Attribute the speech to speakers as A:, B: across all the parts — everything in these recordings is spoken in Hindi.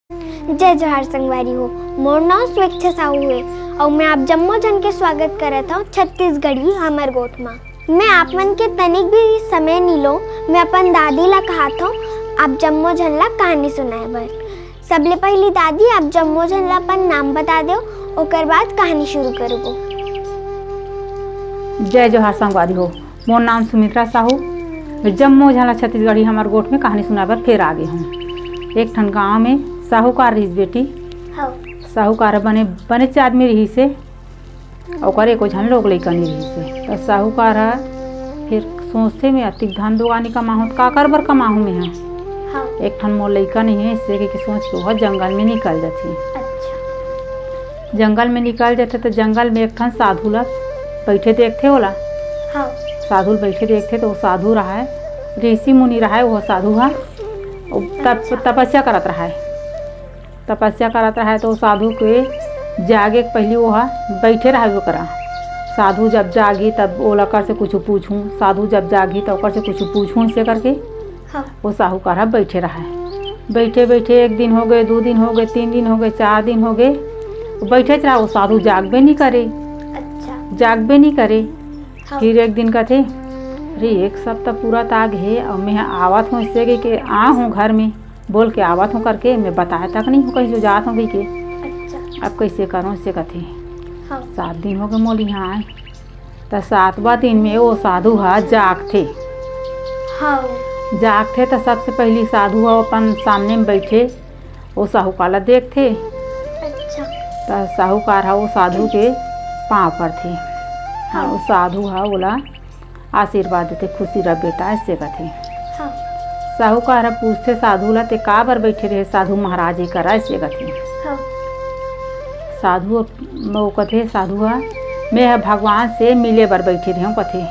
A: जय जोहार संगवारी हो। मोर नाम स्वेच्छा साहू है और मैं आप जम्मो जन के स्वागत करत हूँ छत्तीसगढ़ी हमर गोठ में। मैं आप मन के तनिक भी समय नी लो, मैं अपन दादी ला कहत हूँ आप जम्मो जन ला कहानी सुनाए बर। सबले पहली दादी आप जम्मो जन ला अपन नाम बता दो, ओकर बाद कहानी शुरू करबो।
B: जय जोहार संगवारी हो। मोर नाम सुमित्रा साहू, जम्मो जन ला छत्तीसगढ़ी हमर गोठ में कहानी सुनाए बर फिर आगे हूँ। एक ठन गाँव में साहूकार रहीस बेटी। साहूकार बने बनेच आदमी रही से और एको झन लोग लइका नहीं रही से। तो साहूकार फिर सोचते में अतिक धन दुगानी कमाहूँ का कर बर कमाहूँ में हाँ। एक ठन मोर लइका नहीं है इससे कि सोच के वह जंगल में निकल जाती। अच्छा। जंगल में निकल जाते तो जंगल में एक ठन साधु ला बैठे देखते होला। हाँ। साधु बैठे देखते तो वो साधु रहा है, ऋषि मुनि रहा है, वो साधु है तपस्या करत रहा है। तपस्या करत रहा है तो साधु के जागे के पहले वो बैठे रहा वो करा। साधु जब जागी तब वो लकर से कुछ पूछूं, साधु जब जागी तो ओकर से कुछ पूछूं से करके हाँ। वो साहूकार बैठे रहा है। बैठे बैठे एक दिन हो गए, 2 दिन हो गए, 3 दिन हो गए, 4 दिन हो गए, बैठे रहा। वो साधु जागबे नहीं करे। अच्छा। जागबे नहीं करे। हाँ। फिर एक दिन कहते अरे एक सप्ताह पूरा ताग है और मैं आवत हूँ इससे कि आ हूँ घर में बोल के आवत हूँ करके, मैं बताया तक नहीं हूँ कहीं जो जात हूँ गई के। अच्छा। अब कैसे करूँ इससे कथे। हाँ। 7 दिन हो गए मोल यहाँ आए तो 7वां दिन में वो साधु जागते। हाँ। जागते तो सबसे पहली साधु अपन सामने में बैठे वो साहूकार देखते। अच्छा। तो साहूकार वो साधु के पाँव पर थे। हाँ। वो साधु बोला आशीर्वाद देते, खुशी रह बेटा ऐसे कथे। हाँ। साहूकार पूछते साधु ला ते का बर बैठे रहे साधु महाराज ही करा ऐसे कथे। हाँ। साधु वो कथे साधु मैं भगवान से मिले बर बैठे रहे हूँ कथे।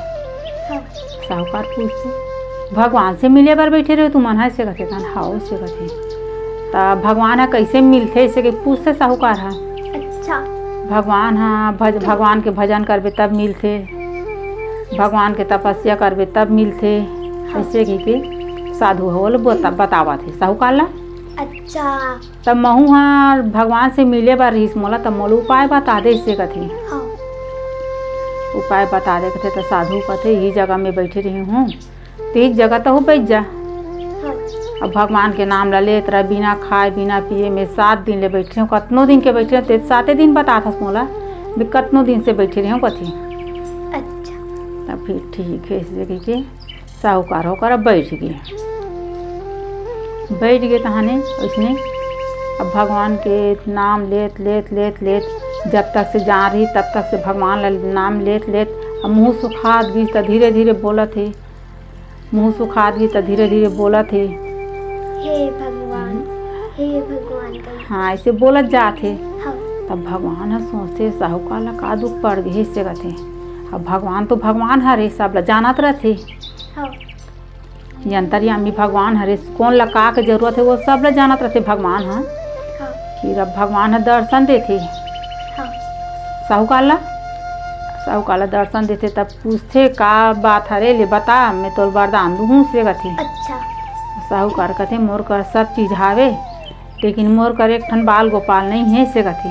B: हाँ। साहूकार पूछते भगवान से मिले बर बैठे रहे तुम मन ऐसे कथे कन हाँ ऐसे कथे। तो भगवान कैसे मिलते ऐसे के पूछते साहूकार अच्छा। भगवान भगवान के भजन करबे तब मिलते, भगवान के तपस्या करबे तब मिलते। ऐसे के साधु होल बतावा थे साहूकार ला। अच्छा। तब महू भगवान से मिले बार रहीस मोला तब मोल उपाय बता दे इससे कथे। हाँ। उपाय बता दे कथे तो साधु कथे यही जगह में बैठे रही हूँ तो इस जगह तो हो बैठ जा। हाँ। अब भगवान के नाम ला लेत रहा बिना खाए बिना पिए में 7 दिन ले बैठे हूँ। कतनों दिन के बैठे ते 7 दिन बता था मोला मैं कतनों दिन से बैठे रही हूँ कथे। अच्छा। तब फिर ठीक है इससे के साहूकार होकर अब बैठ गए तहाने उसने। अब भगवान के नाम लेत लेत लेत लेत जब तक से जा रही तब तक से भगवान नाम लेत लेत अब मुँह सुखात गई तो धीरे धीरे बोला थे। मुँह सुखात गई तो धीरे धीरे बोला थे हे भगवान हाँ ऐसे बोलत जाते। हाँ। तब भगवान सोचते साहूकार ला का दुख पड़ गए इससे कहते। अब भगवान तो भगवान हरे सब ला जानत रहते। हाँ। अंतर्यामी भगवान हरे कौन लका के जरूरत है वो सब ला जानत रहते भगवान। हाँ। फिर अब भगवान दर्शन देते। हाँ। साहूकार ला दर्शन देते तब पूछते का बात हरे ले बता मैं तो वरदान दूँ से कथे। अच्छा। साहूकार कहते मोर कर सब चीज हावे लेकिन मोर कर एक ठन बाल गोपाल नहीं है से कथे।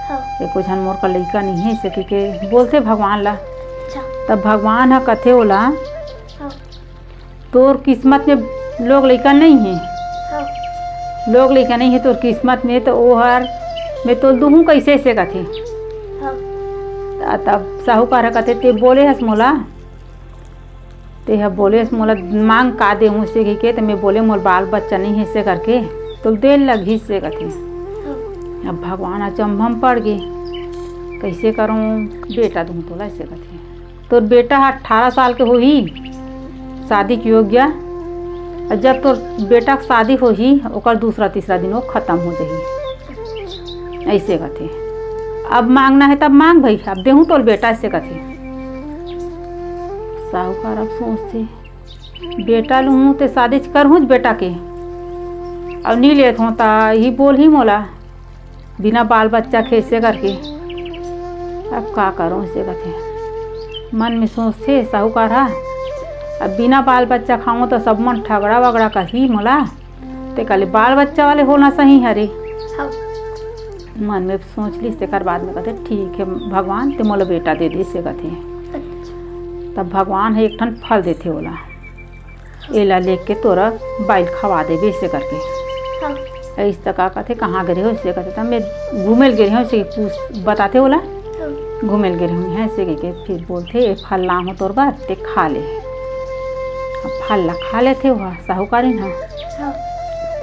B: हाँ। एको झन मोर का लइका नहीं है से के बोलते भगवान ला। अच्छा। तब भगवान कथे होला हाँ। तोर किस्मत में लोग लइका नहीं है। हाँ। लोग लइका नहीं है तोर किस्मत में तो वो हर मैं तो दूँ कैसे से कथे। हाँ। तब साहूकार कहते ते बोले हस मोला ते बोले हस मोला मांग का दे हूँ से के तो मैं बोले मोर बाल बच्चा नहीं है से करके तो देर लगी से कथे। हाँ। अब भगवान अचंभम पड़ गए कैसे करूँ बेटा दूँ तोला ऐसे कथे। तो बेटा 18 साल के हो ही शादी की योग्य और जब तो बेटा शादी हो ही ओकर दूसरा तीसरा दिन वो खत्म हो जाही ऐसे कथे। अब मांगना है तब मांग भाई अब देहूँ तो बेटा ऐसे कथे। साहूकार अब सोचते बेटा लूँ तो शादी करहूँ बेटा के अब नहीं लेत हूँ ता ही बोल ही मोला बिना बाल बच्चा कैसे करके अब का करूँ ऐसे कथे। मन में सोचते साहूकार अब बिना बाल बच्चा खाऊँ तो सब मन ठगड़ा वगड़ा कही मोला ते कल बाल बच्चा वाले होना सही हरे। मन में सोच ली ते बाद में कहते ठीक है भगवान ते मोला बेटा दे दे से कहते। तब भगवान है एक ठन फल देते ओला, एला लेके तोरा बाइल खवा देवे ऐसे करके। इस तक कहते कहाँ गए हो ऐसे कहते। तब मैं घूमेल गए हूँ ऐसे पूछ बताते ओला घूमेल गए हूँ ऐसे कह के फिर बोलते फल ला हो तोर बार ते खा ले। फल ला खा लेते वह साहूकारी ना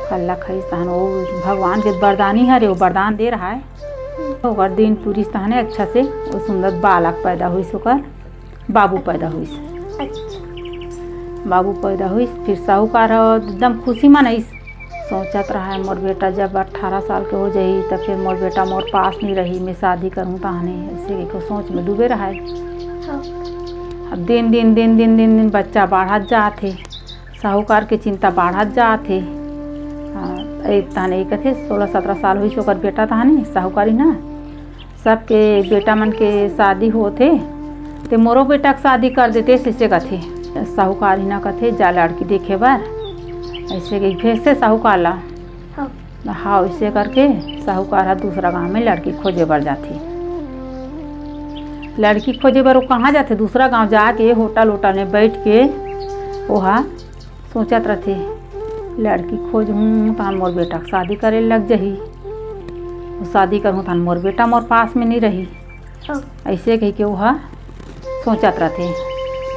B: फल ला खाई तहन वो भगवान के वरदानी है रे, वो वरदान दे रहा है ओकर दिन पूरी तहने अच्छा से वो सुंदर बालक पैदा हुई ओकर बाबू पैदा हुई। बाबू पैदा हुई फिर साहूकार एकदम खुशी मनाई, सोचत रहा है मोर बेटा जब 18 साल के हो जाई तब फिर मोर बेटा मोर पास नहीं रही, मैं शादी करूँ तहने ऐसे एक सोच में डूबे रहा है। अब दिन दिन दिन दिन दिन दिन बच्चा बढ़त जाते, साहूकार के चिंता बढ़त जाते। तहने कहते 16-17 साल हुई ओकर बेटा तहने साहूकारी ना सबके बेटा मन के शादी होते ते मोरो बेटा के शादी कर देते ऐसे कथे। साहूकारी ना कथे जा लड़की देखे बार ऐसे गई भेज से साहूकार ला। हाँ ऐसे करके साहूकार दूसरा गांव में लड़की खोजे बर जाती। लड़की खोजे बर वो कहाँ जाते दूसरा गांव जाके होटल में बैठ के वहाँ सोचत रहते लड़की खोज हूँ तहन मोर बेटा के शादी करे लग जही, शादी करूँ तहन मोर बेटा मोर पास में नहीं रही ऐसे कह के वह सोचत रहते।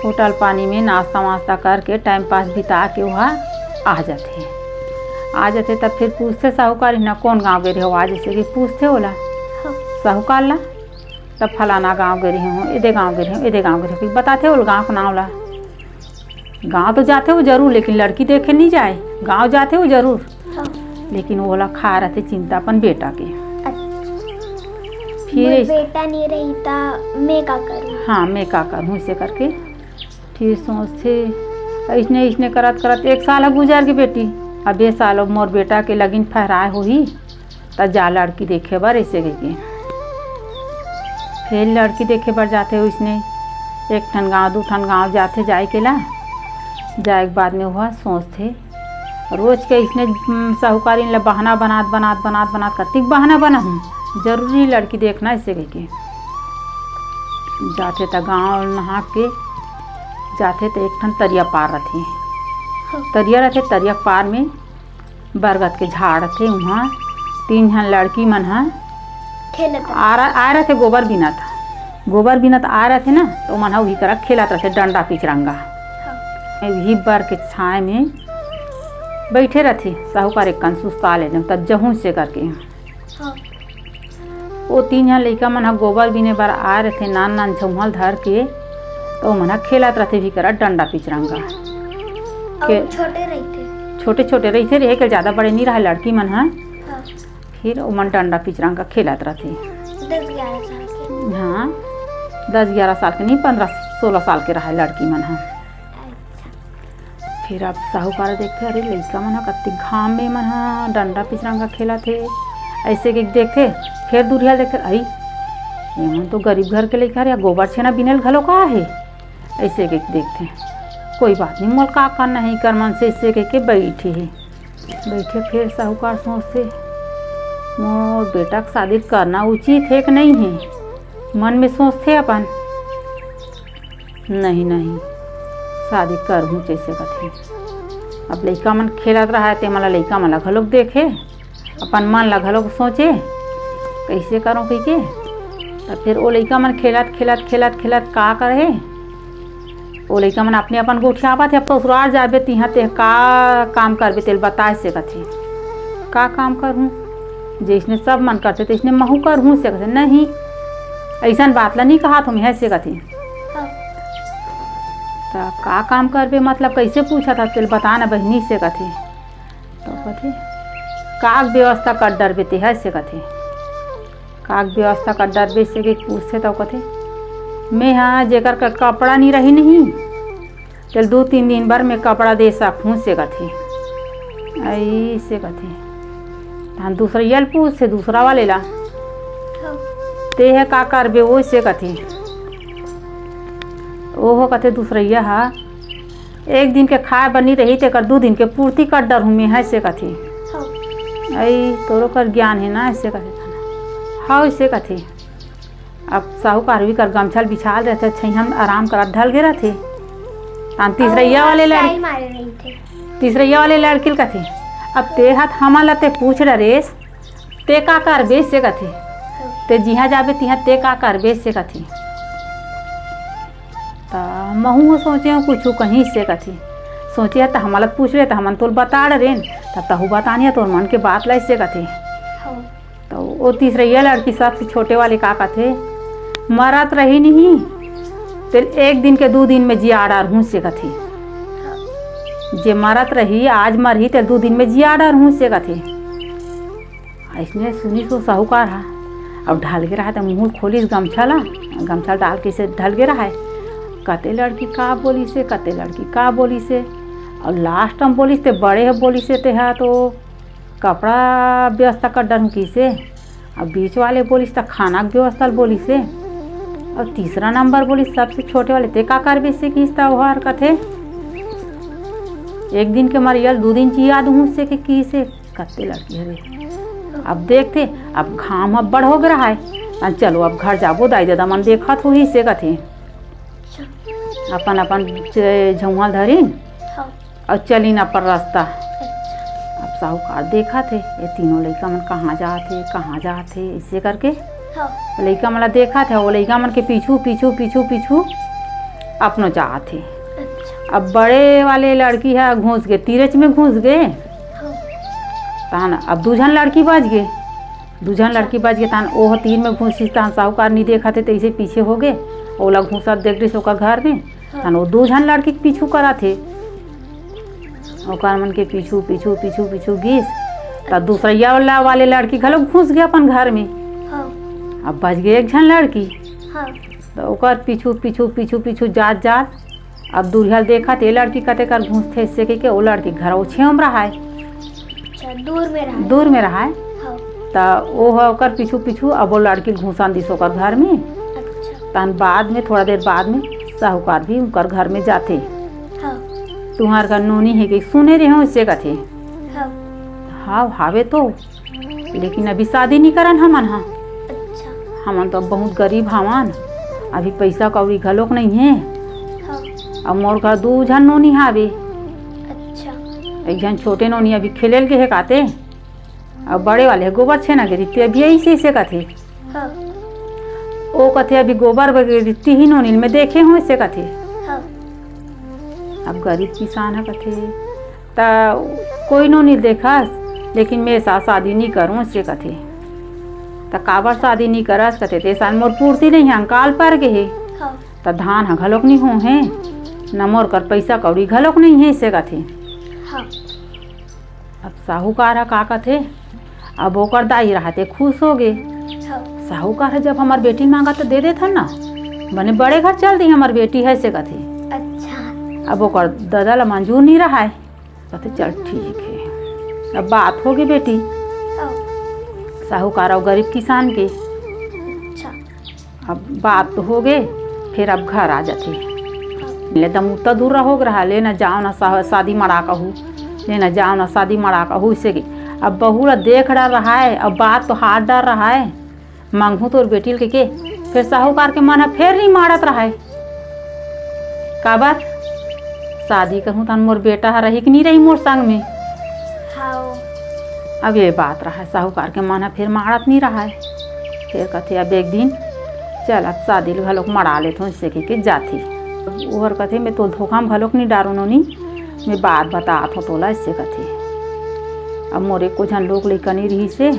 B: होटल पानी में नाश्ता वास्ता करके टाइम पास बिता के वह आ जाते। तब फिर पूछते साहूकार ना कौन गांव गए रहे हो आज जैसे कि पूछते होला साहूकार ला। तब फलाना गांव गए रही हूँ एदे गांव गए रही हूँ एदे गांव गए रही बताते हो गाँव का नाम ला। गांव तो जाते हो जरूर लेकिन लड़की देखे नहीं जाए, गांव जाते हो जरूर लेकिन वो वाला खा रहते चिंता अपन बेटा के। फिर
A: बेटा नहीं रही था मैं का करूँ,
B: हाँ मैं का करूँ ऐसे करके फिर सोचते इसने करत 1 साल गुजर के बेटी। अब 2 साल मोर बेटा के लगिन फहराए हो ही तब जा लड़की देखे बर ऐसे के। फिर लड़की देखे बर जाते हो इसने 1 ठन गाँव 2 ठन गाँव जाते जाए के ला जाए के बाद में वह सोचते रोज के इसने साहूकारी ला बहाना बनात कतिक बहाना बना हूँ जरूरी लड़की देखना ऐसे कह के जाते त गाँव नहा के जाते तो 1 ठन तरिया पार रहते तरिया पार में बरगद के झाड़ रहते वहाँ 3 जन लड़की मन आ रहे थे गोबर बिनत आ रहे थे ना तो मन वही करा खेलत रहते डंडा पिचरंगा वही बर के छाए में बैठे रहते। साहूकार एक कन सुस्ता ले तब जहूँ से करके वो 3 जन लड़का मन गोबर बिने बार आ रहे थे नान झुमल धर के तो मन खेलत रहते भी करा डंडा पिचरंगा छोटे रहते रहे के ज़्यादा बड़े नहीं रहा लड़की मन फिर वो मन डंडा पिचरंगा खेलत रहते।
A: 10-11 साल के
B: हाँ 10-11 साल के नहीं 15-16 साल के रहा लड़की मन फिर अब साहूकार देखते अरे लड़का मन कत्ती घाम में मन डंडा पिचरंगा खेला थे ऐसे के देखते। फिर दूरिया देखते आई ये मन तो गरीब घर के लड़का या गोबर छेना बिनल घलो का है ऐसे के देखते। कोई बात नहीं मोल का करना है कर मन से ऐसे के बैठे फिर साहूकार सोचते मोर बेटा का शादी करना उचित है कि नहीं है। मन में सोचते अपन नहीं शादी करूँ जैसे कथे। अब लड़का मन खेलत रहा है ते मला लड़का मन घलोक देखे अपन मन ला घलोक सोचे कैसे करूँ कह के। तब फिर वो लड़का मन खेलत का करे वो लड़का मन अपने अपन गोठियाबा थे। अब तो ससुराल जाबे तिहा ते का काम करबे तेल बताए से कथे का काम करूँ जैसने सब मन करते तो इसने महू करूँ से कथे नहीं ऐसा बात ला नहीं कहा तुम है से कथे। तो का काम करबे मतलब कैसे पूछा था तेल बताना बहनी से कथे। तो कथे काग व्यवस्था कर डरबे ते है से कथे काग व्यवस्था कर डरबे से के पूछते तो कथे मैं हाँ जेकर का कपड़ा नहीं रही नहीं चल 2-3 दिन भर में कपड़ा दे सकूँ से कथे ऐसे कथे। धान दूसरा यल पूछ से दूसरा वाले ला ते है का करबे वो से कथे ओहो कथे दूसरा यह 1 दिन के खाए बनी रही ते कर 2 दिन के पूर्ति कर डर हूँ मैं है से कथे आई तोरो कर ज्ञान है ना ऐसे कथे हाँ इसे कथे। अब साहूकार भी कर गमछल बिछाल रहते, हम आराम कर ढल गे रहे थे। तीसरैया वाले लड़की कथे अब ते हाथ हमारा ते पूछ रेस ते का कर बेच से कथे, ते जिहाँ जाबे तिहाँ ते का कर बेच से कथे। तो महू सोचे कुछ कहीं से कथे, सोचे तो हमारा पूछ रहे तो हमन तोल बता रेन, तब तहु बतानिया तोर मन के बात ला इससे कथे। तो वो तीसरैया लड़की सबसे छोटे वाले का कथे मरत रही नहीं तो एक दिन के 2 दिन में जिया डार हूँ से कथे, जे मरत रही आज मरही तो 2 दिन में जिया डार हूँ से कथे। इसने सुनी तो साहूकार हा अब ढल के रहा है तो मुँह खोलिस गमछा डाल के से ढल के रहा है। कते लड़की का बोली से, कते लड़की का बोली से, और लास्ट में बोली से बड़े है बोली से ते है तो कपड़ा व्यवस्था कर डर की से, अब बीच वाले बोली तो खाना की व्यवस्था बोली से, और तीसरा नंबर बोली सबसे छोटे वाले ते का कर बेसे किस्ता वहार कथे। एक दिन के मरियल 2 दिन की याद हूँ से कि से कते लड़की है। अब देखते अब घाम अब बड़ हो गया है, चलो अब घर जाबो दाई दादा मन देखा तो ही से कथे। अपन अपन झुआ धरीन और चलीन अपन रास्ता। अब साहूकार देखा थे ये तीनों लड़का मन कहाँ जाते इसे करके लड़का मन देखा था, वो लड़का मन के पीछू पीछू पीछू पीछू अपनो जाते। अब बड़े वाले लड़की है घुस गए तीरच में घुस गए तान, अब 2 जन लड़की बच गए तान ओह 3 में घुसी तान साहूकार नहीं देखा थे तो इसे पीछे हो गए। ओला घूसा देख रही ओकर घर में तान वो 2 जन लड़की के पीछू करा थे, ओकर मन के पीछू पीछू पीछू पीछू घिस तो दूसरा वाले लड़की घलो घुस गया अपन घर में। अब बच गए 1 जन लड़की तो ओकर पीछू पीछू पीछू पीछू जात अब दूरियल देखा थे लड़की कते कर घुस थे इससे के वो लड़की घर ओछे में रहा है, दूर में रहा है। तो वो ओकर पीछू पीछू अब वो लड़की घुसान दिस ओकर घर में। तन बाद में थोड़ा देर बाद में साहूकार भी उनकर घर में जाते। तुम्हार घर नोनी है कि सुने रहे हो इससे कथे। हाँ हावे तो लेकिन अभी शादी नहीं करन हमन। हाँ हमन तो बहुत गरीब हवन, अभी पैसा कौड़ी घलोक नहीं है। अब मोर घर 2 जन नोनी हावे, एक जन छोटे नोनी अभी खेलेल के है काते, अब बड़े वाले गोबर छे ना गिरी अभी ऐसे से कथे। ओ कथे अभी गोबर गिरती ही नोनी में देखे हूँ इससे कथे। अब गरीब किसान है कथे तो कोई नोनी देखस, लेकिन मैं साथ शादी नहीं करूँ इससे कथे। तो काबर शादी नहीं करस कथे ते साल मोर पूर्ति नहीं है, अंकाल पर के है तो धान ह घलोक नहीं हो है न मोर कर पैसा कौड़ी घलोक नहीं है इससे कथे। अब साहूकार का कथे अब ओकर दाई रहते खुश हो गए। साहूकार जब हमार बेटी मांगा तो दे देता ना, बने बड़े घर चल दी हमार बेटी है से कथे। अब ओकर दादा ला मंजूर नहीं रहा है, कहते चल ठीक है। अब बात हो गई बेटी साहूकार और गरीब किसान के। अब बात तो हो गए, फिर अब घर आ जाते। ले दम उतना दूर रहो रहा ले न जाओ ना शादी मड़ा कहूँ, ले न जाओ ना शादी मड़ा कहूँ इससे कि अब बहू देख रहा है। अब बात तो हाथ डर रहा है, मांगू तो बेटी के फिर साहूकार के मन फिर नहीं मारत रहा है। काबर शादी कहूँ तन मोर बेटा रही कि नहीं रही मोर संग में। अब ये बात रहा है, साहूकार के मन फिर मारत नहीं रहा है। फिर कथे अब एक दिन चल अब शादी घलोक मरा लेते इससे के जाती। ओहर कथे मैं तो धोखा में घलोक नहीं डारू नोनी, मैं बात बतात हो तोला इससे कथे। अब मोरे को झन लोग लेकनी रही से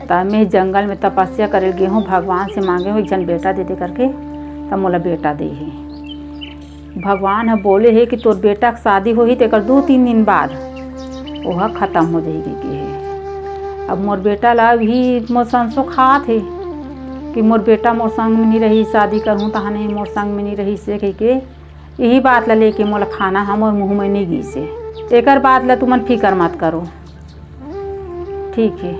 B: तब मैं जंगल में तपस्या करे गए हूँ, भगवान से मांगे हूँ एक जन बेटा दे करके, तब मोला बेटा दे है। भगवान है बोले है कि तोर बेटा की शादी हो ही तेकर 2-3 दिन बाद वह ख़त्म हो जाएगी के है। अब मोर बेटा ला भी मोर संसो खा थे कि मोर बेटा मोर संग में नहीं रही, शादी करूँ तहाँ नहीं मोर संग में नहीं रही से कह के यही बात ला लेके मोला खाना हम और मुँह में नहीं गी से। एकर बात ला तुमन फिकर मत करो, ठीक है।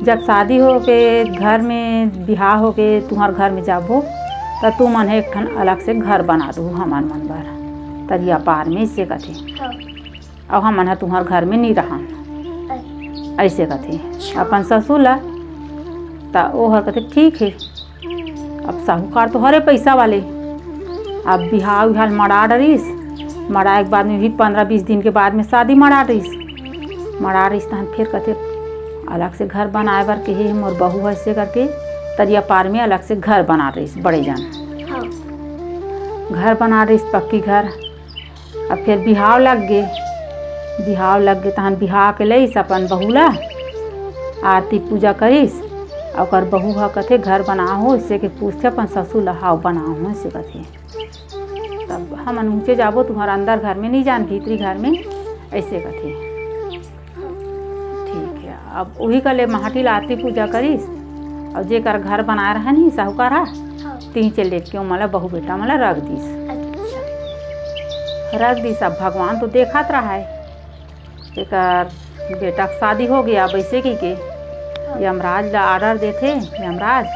B: जब शादी हो के घर में बिहार हो के तुम्हार घर में जाबो तो तू मन एक ठन अलग से घर बना दो हमार मन बार तरिया पार में इससे कथे। और हमन है तुम्हार घर में नहीं रहा ऐसे कथे अपन ससुर ला। ता वो हर कहते ठीक है। अब साहूकार तो हरे पैसा वाले, अब बिहार उहार मरा डरिस, मराए के बाद में भी 15-20 दिन के बाद में शादी मरा रहीस तहन फिर कहते अलग से घर बनाए बर के ही मोर बहू है ऐसे करके तरिया पार में अलग से घर बना रहीस बड़े जान।
A: हाँ।
B: घर बना रहीस पक्की घर। अब फिर बिहाव लग गए तहन बिहाव के लईस अपन बहू ला आरती पूजा करीस और बहू ह कथे घर बनाओ इससे के पूछते अपन ससुर ला हाव बनाओ ऐसे कथे। तब हम ऊँचे जाबो तुम्हारा अंदर घर में नहीं जान भीतरी घर में ऐसे कथे। ठीक है। अब वही कले माटी ला आरती पूजा करीस और जेकर घर बनाए रहा नहीं साहूकारा तीन चल लेट के मला बहू बेटा मला रख दीस। अब भगवान तो देखत रहा है जेकर बेटा शादी हो गया वैसे की के यमराज ला आर्डर देते यमराज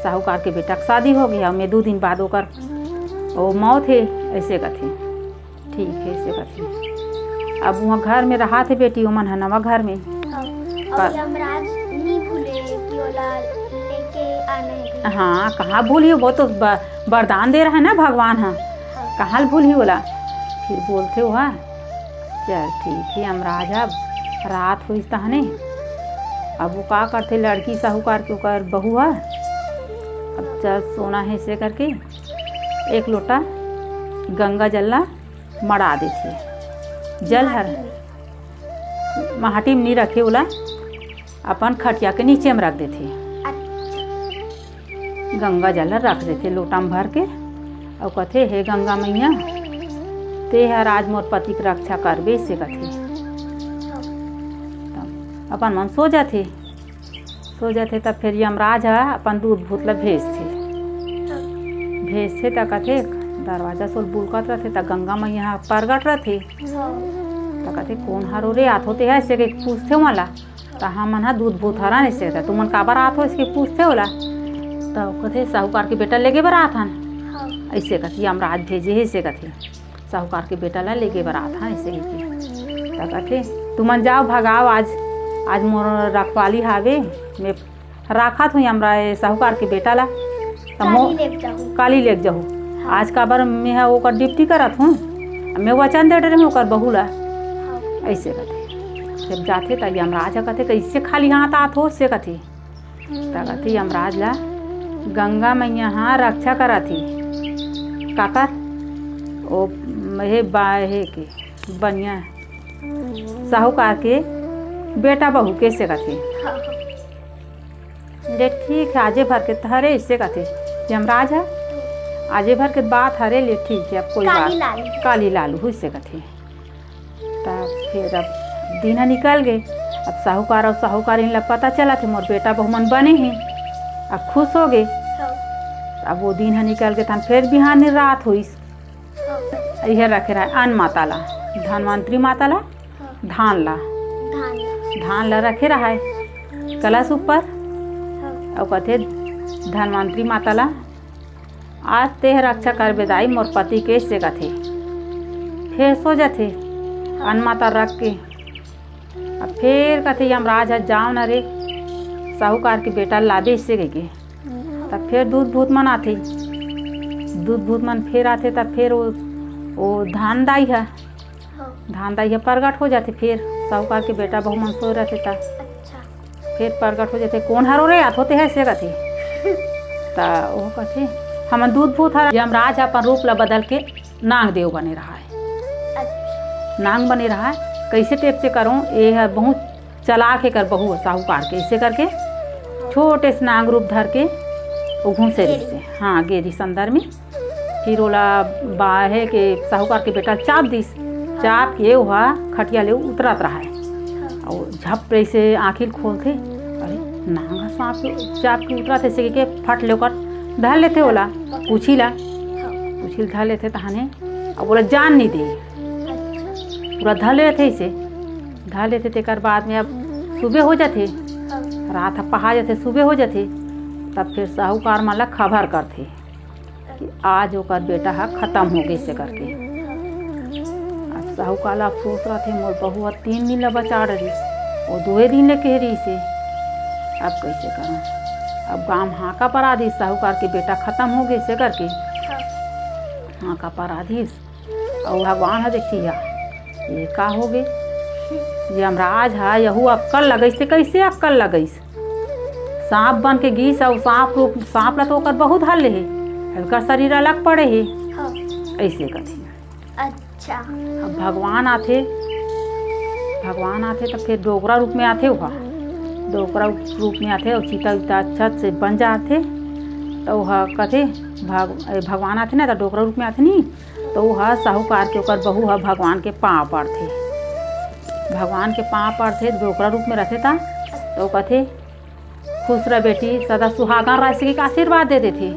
B: साहूकार के बेटा शादी हो गया मैं 2 दिन बाद ओकर वो मौत है ऐसे कथे। ठीक है ऐसे कथे। अब वहाँ घर में रहा थे बेटी उमन है नवा घर में।
A: और यमराज नहीं भूले कि ओला लेके आना है।
B: हाँ कहाँ भूली वो तो वरदान दे रहा है ना भगवान। हाँ कहाँ भूली ओला। फिर बोलते हुआ चल ठीक है यमराज अब रात हुई तहने। अब वो का करते लड़की साहूकार के ओकर बहू है। अब चल सोना है ऐसे करके एक लोटा गंगा जल्ला मड़ा देते जल हर माटी में नहीं रखे ओला अपन खटिया के नीचे में रख देते। गंगा जल रख देते लोटा में भर के और कथे हे गंगा मैया ते हर आज मोर पति की रक्षा करबे से कथे। अपन मन सो जाते तब फिर यमराज है अपन दूध भूतला भेजते तब कथे दरवाजा सोल बुलकत रहते तब गंगा मैया प्रगट रहते तब कहते कौन हरो रे आत होते है ऐसे के पूछते मला तो हम मन दूध भूत हरा ऐसे कहते तुमन काबर आत हो इसके पूछते होला तब कहते साहूकार के बेटा लेके बर आत हन ऐसे कहते यमराज भेजे है ऐसे कहते साहूकार के बेटा ला लेके बर आत हन ऐसे तब कहते तुमन जाओ भगाओ आज मोर रखवाली हावे मैं राखत हूँ हमरा साहूकार के बेटा ला काली लेक जाहूँ। आज का बार मैं ओकर डिप्टी करत हूँ मैं वचन दे रही हूँ ओकर बहू ला ऐसे कथे। जब जाते तब यमराज कहते कैसे खाली हाथ आत हो से कथे तब कहते यमराज ला गंगा मैया हाँ रक्षा करा थी काकर ओ हे बाहे के बनिया साहूकार के बेटा बहू कैसे कथे। जे ठीक है आजे भर के हरे इससे कथे यमराज है आजे भर के बात हरे ले ठीक है अब कोई बात काली लालू इससे कथे। तब फिर अब दिन निकल गए। अब साहूकार और साहूकार इन पता चला थे मोर बेटा बहू मन बने हैं अब खुश हो गए। अब वो दिन निकल गए तन फिर बिहान रात हुई यह रखे रहा अन्न माता ला धनवंतरी माता ला धान ला रखे रहा है कलश ऊपर और कहते धनवंतरी माता ला आज ते रक्षा कर बेदाई मोर पति के से कथे। फिर सो जाते अन्न माता रख के अब फिर कथे यमराज जाओ न रे साहूकार के बेटा लादे से के तब फिर दूध भूत मन आते फिर आते तब फिर वो धान दाई है प्रगट हो जाते। फिर साहूकार के बेटा बहु मन सो रहते था फिर प्रगट हो जाते कौन हरो रे आत होते है से कथे ता वो कथे हम दूध भूत हर यमराज अपन रूप ला बदल के नाग देव बने रहा है नाग बने रहा है कैसे टेप से करूँ ये है बहुत चला के कर बहू साहूकार के ऐसे करके छोटे से नाग रूप धर के वो घूसे से हाँ गेरी संदर में फिर ओला बाहे के साहूकार के बेटा चाप के वहाँ खटिया ले उतरत रहा है और झप से आँखिल खोलते अरे नांगा सांप चाप के उतरा थे से के फट लेकर धर लेते ओला पूछिल धर लेते तहाने अब बोला जान नहीं दे पूरा धर लेते इसे धर लेते तेकर बाद में अब सुबह हो जाते रात पहा जाते सुबह हो जाते तब फिर साहूकार माला खबर करते कि आज ओकर बेटा है ख़त्म हो गई से करके। अब साहूकार अफसोस रहते मोर बहू 3 दिन ला बचा रही वो 2 दिन ले कह रही से अब कैसे करूँ अब गांव हाका पर आदि साहूकार के बेटा खत्म हो गए से करके हाका पर आदि और भगवान है देखिए ये का हो गए यमराज है यहू अक्कल लगैस थे कैसे अक्कल लगैस सांप बन के गीस और सांप ला तो ओकर बहुत हल है हल्का शरीर अलग पड़े है ऐसे कथी।
A: अच्छा
B: अब भगवान आते तो फिर डोगरा रूप में आते हुआ डोगरा रूप में आते और चीता उता छत से बन जाते तो वह कथे भगवान आते ना तो डोगरा रूप में आते नहीं तो वह साहूकार के ऊपर बहू है भगवान के पाँव पड़ते भगवान के पाँव पड़ते डोगरा रूप में रहते था तो कथे खुश रह बेटी सदा सुहागन रह सके आशीर्वाद देते थे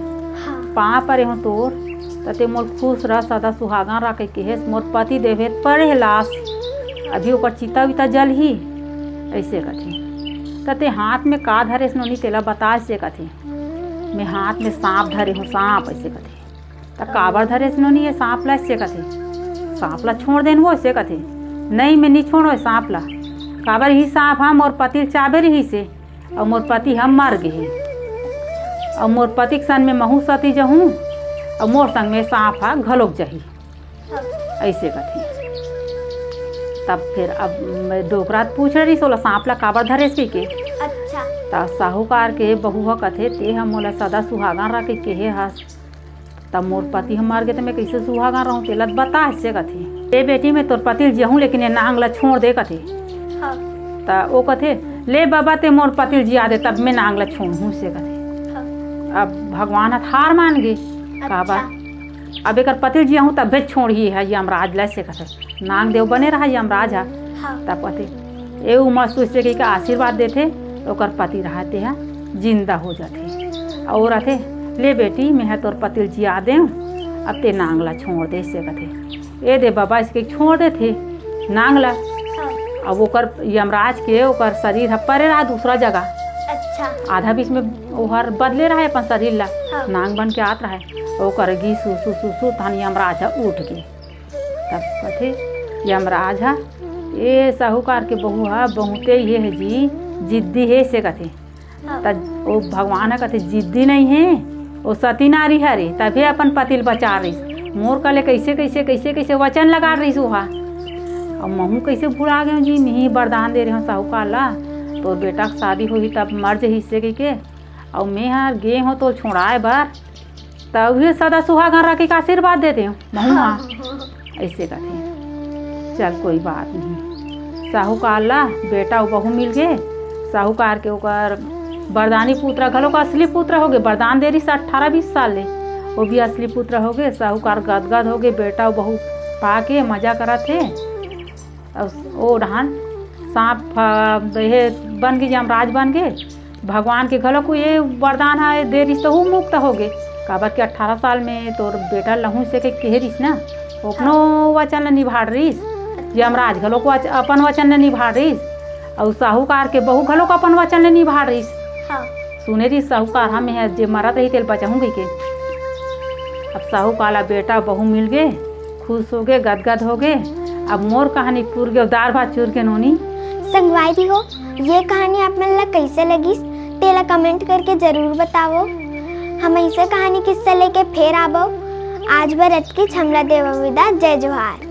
B: पाँव परे हो तोर तते मोर खुश रह सदा सुहागन रह के मोर पति देवे पड़े लाश अभी ऊपर चीता विता जल ही ऐसे कथे तते हाथ में का धरे नोनी तेला बता से कथे मैं हाथ में सांप धरे हूँ सांप ऐसे कथे तो काबर धरे नोनी ये सांप ला ऐसे कथे सांप ला छोड़ देन वो ऐसे कथे नहीं मैं नहीं छोड़ो सांप ला काबर ही सांप हम और पति चाबे रही से और मोर पति हम मर गए और मोर पति के सन में महू सती जहूँ और मोर संग में सांप हा घलोक जही ऐसे कथे। तब फिर अब मैं डोगरा पूछ रही सोला सांप ला काबर धरे सी के
A: अच्छा
B: तब साहूकार के बहुआ कथे ते हम मोला सदा सुहागन रह के हस तब मोर पति हम मर गए तो मैं कैसे सुहागन रहूँ तेला बता ऐसे कथे ए बेटी मैं तोर पति जहूँ लेकिन ये नांग ला छोड़ दे कथे तो वो कथे ले बाबा ते मोर पति जिया दे तब मैं नांग ला छोड़ूँ से कथे। अब भगवान हार मान गए काबा अब एक पति जिया हूँ तब भी छोड़ ही है यमराज ला से कथे नांग देव बने रहा यमराज है तब पति ए महसूस से कि आशीर्वाद देते तो कर पति रहते हैं जिंदा हो जाते और रहते ले बेटी मैं है तोर पति जिया दे अब ते नांगला छोड़ दे से कथे ए दे बाबा इसके छोड़ दे थे नांगला अब ओकर यमराज के ओकर शरीर परे रहा दूसरा जगह
A: अच्छा
B: आधा बीच में ओहर बदले रहा है अपन शरीर ला नांग बन के आत रहा है ओकर गी सु सु सु सु तहन यमराज उठ गए तब कथे यमराज ए साहूकार के बहू है बहुते ये है जी जिद्दी है से कथे तब वो भगवान कथे जिद्दी नहीं है वो सती नारी है रे तभी अपन पतिल बचा रही मोर कले कैसे कैसे कैसे कैसे वचन लगा रही सुहा और महू कैसे भुला गए जी मैं ही वरदान दे रही हूँ साहूकार ला तो बेटा की शादी हुई तब मर्ज हिस्से के और मैं यहाँ गे हूँ तो छोड़ाए बार तब भी सदा सुहागन रख के आशीर्वाद देते हूँ महू ऐसे कहते चल कोई बात नहीं साहूकार ला बेटा बहू मिल गए साहूकार के ओकर वरदानी पुत्र घलो का असली पुत्र हो गए वरदान दे रही 18-20 साल ले वो भी असली पुत्र हो गए साहूकार गदगद हो गए बेटा बहू पा के मजा करा थे ओ डहान सांप बन गए यमराज बन गए भगवान के घलो को ये वरदान है दे रही तो मुक्त हो गए काबर के 18 साल में तोर बेटा लहू से के कह ना अपनो वचन निभा रहीस यमराज घलो को अपन वचन निभा रहीस और साहूकार के बहू घलो को अपन वचन निभा रहीस सुने रही साहूकार हमें है जे मरत रही तेल बचाऊंगी के अब साहूकार ला बेटा बहू मिल गए खुश हो गए गदगद हो गए अब मोर कहानी पूर गए दार भात चूर के नोनी
A: संगवारी हो ये कहानी आप मन ला कैसे लगी तेला कमेंट करके जरूर बताओ हम ऐसे कहानी किस्सा लेके फिर आबो आज बरत की छमला देव विदा जय जोहार।